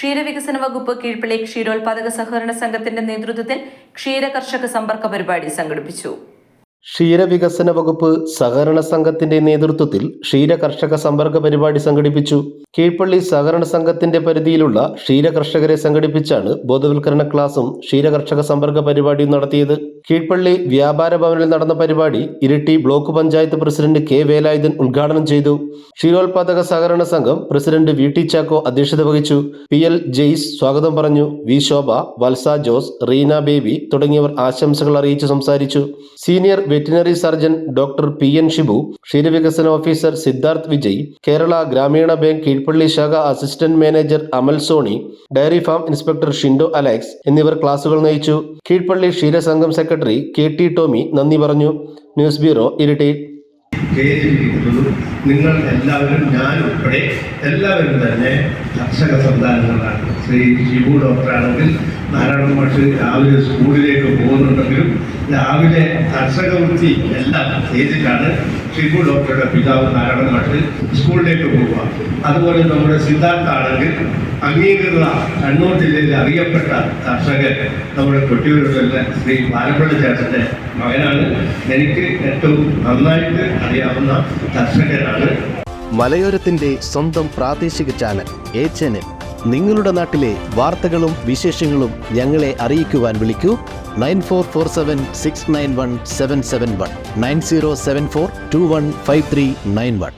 ക്ഷീരവികസന വകുപ്പ് കീഴ്പള്ളി ക്ഷീരോത്പാദക സഹകരണ സംഘത്തിന്റെ നേതൃത്വത്തിൽ ക്ഷീര കർഷക സമ്പർക്ക പരിപാടി സംഘടിപ്പിച്ചു. ക്ഷീരവികസന വകുപ്പ് സഹകരണ സംഘത്തിന്റെ നേതൃത്വത്തിൽ ക്ഷീര കർഷക സമ്പർക്ക പരിപാടി സംഘടിപ്പിച്ചു. കീഴ്പള്ളി സഹകരണ സംഘത്തിന്റെ പരിധിയിലുള്ള ക്ഷീര കർഷകരെ സംഘടിപ്പിച്ചാണ് ബോധവൽക്കരണ ക്ലാസും ക്ഷീര കർഷക സമ്പർക്ക പരിപാടിയും നടത്തിയത്. കീഴ്പള്ളി വ്യാപാര ഭവനിൽ നടന്ന പരിപാടി Iritty block panchayat president K Velayudhan ഉദ്ഘാടനം ചെയ്തു. ക്ഷീരോത്പാദക സഹകരണ സംഘം പ്രസിഡന്റ് വി ടി ചാക്കോ അധ്യക്ഷത വഹിച്ചു. പി എൽ ജെയ്സ് സ്വാഗതം പറഞ്ഞു. വി ശോഭ, വത്സ ജോസ്, റീന ബേബി തുടങ്ങിയവർ ആശംസകൾ അറിയിച്ചു സംസാരിച്ചു. Senior veterinary surgeon doctor P N Shibu, ക്ഷീരവികസന ഓഫീസർ സിദ്ധാർത്ഥ് വിജയ്, കേരള ഗ്രാമീണ ബാങ്ക് കീഴ്പള്ളി ശാഖ assistant manager Amal Soni, dairy farm inspector Shindo Alex എന്നിവർ ക്ലാസുകൾ നയിച്ചു. കീഴ്പള്ളി ക്ഷീരസംഘം സെക്രട്ടറി കെ ടി ടോമി നന്ദി പറഞ്ഞു. News bureau, Iritty. നിങ്ങൾ എല്ലാവരും, ഞാൻ ഉൾപ്പെടെ എല്ലാവരും തന്നെ കർഷക സന്താനങ്ങളാണ്. ശ്രീ ഷിബു ഡോക്ടറാണെങ്കിൽ നാരായണ മാഷ് രാവിലെ സ്കൂളിലേക്ക് പോകുന്നുണ്ടെങ്കിലും രാവിലെ കർഷക വൃത്തി എല്ലാം ചെയ്തിട്ടാണ് ഷിബു ഡോക്ടറുടെ പിതാവ് നാരായണ മാഷ് സ്കൂളിലേക്ക് പോവുക. അതുപോലെ നമ്മുടെ സിദ്ധാർത്ഥാണെങ്കിൽ അംഗീകൃത കണ്ണൂർ ജില്ലയിൽ അറിയപ്പെട്ട കർഷകൻ നമ്മുടെ കൊട്ടിയൂരിലുള്ള ശ്രീ പാലപ്പള്ളി ചേട്ടൻ്റെ മകനാണ്. എനിക്ക് ഏറ്റവും നന്നായിട്ട് അറിയാവുന്ന കർഷകനാണ്. മലയോരത്തിന്റെ സ്വന്തം പ്രാദേശിക ചാനൽ A-Channel. നിങ്ങളുടെ നാട്ടിലെ വാർത്തകളും വിശേഷങ്ങളും ഞങ്ങളെ അറിയിക്കുവാൻ വിളിക്കൂ 9447691771 9074215391.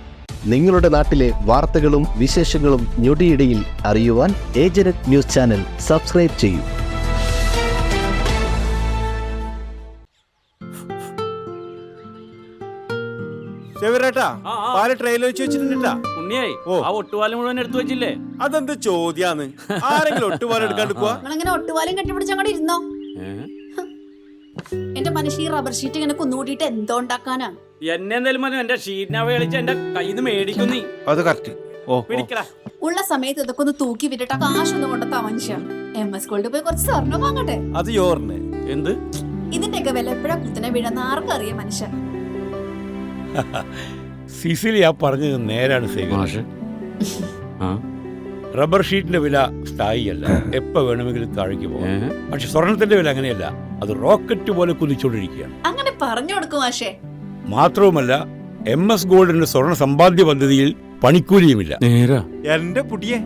നിങ്ങളുടെ നാട്ടിലെ വാർത്തകളും വിശേഷങ്ങളും ഞൊടിയിടയിൽ അറിയുവാൻ A-Channel ന്യൂസ് ചാനൽ സബ്സ്ക്രൈബ് ചെയ്യൂ. ഒട്ടുപാലം മുഴുവൻ എടുത്തു വെച്ചില്ലേ? അതെന്ത് ചോദ്യാന്ന്? ആരെങ്കിലും ഒട്ടുപാലം എടുക്കാണ്ട് പോവാ? ഒട്ടുപാലം കെട്ടിപ്പിടിച്ചങ്ങോട്ട് ഇരുന്നോ? എന്റെ മനുഷ്യ ഈ റബ്ബർ ഷീറ്റ് ഇങ്ങനെ കുന്നുകൂട്ടിട്ട് എന്തോ ഉണ്ടാക്കാനാ? എന്നെ എന്തായാലും മതി. എന്റെ ഷീറ്റിനെ കളിച്ച് എന്റെ കയ്യിൽ നിന്ന് മേടിക്കുന്നീ. അത് കറക്റ്റ്. ഉള്ള സമയത്ത് ഇതൊക്കെ ഒന്ന് തൂക്കി വിട്ടിട്ട് കാശൊന്നും കൊണ്ടെത്താ മനുഷ്യ. MS ഗോൾഡ് പോയി കുറച്ച് സ്വർണ്ണം വാങ്ങട്ടെ. അത് യോറിന് എന്ത്? ഇതിന്റെയൊക്കെ വില എപ്പോഴാ കുത്തിനെ വീഴുന്ന ആർക്കറിയാം മനുഷ്യൻ. സിസിലി ആ പറഞ്ഞത് നേരാണ്. റബ്ബർ ഷീറ്റിന്റെ വില സ്ഥായിയല്ല, എപ്പോ വേണമെങ്കിലും താഴേക്ക് പോകാം. പക്ഷെ സ്വർണത്തിന്റെ വില അങ്ങനെയല്ല, അത് റോക്കറ്റ് പോലെ കുതിച്ചുകൊണ്ടിരിക്കുകയാണ്. അങ്ങനെ പറഞ്ഞു കൊടുക്കും മാഷേ. മാത്രവുമല്ല, MS ഗോൾഡിന്റെ സ്വർണ്ണ സമ്പാദ്യ പദ്ധതിയിൽ പണിക്കൂലിയുമില്ല. എന്റെ പുടിയെ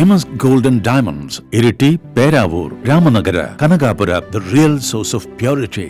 MS Gold and Diamonds, Iriti, Peravur, Ramanagara, Kanagapura, the real source of purity.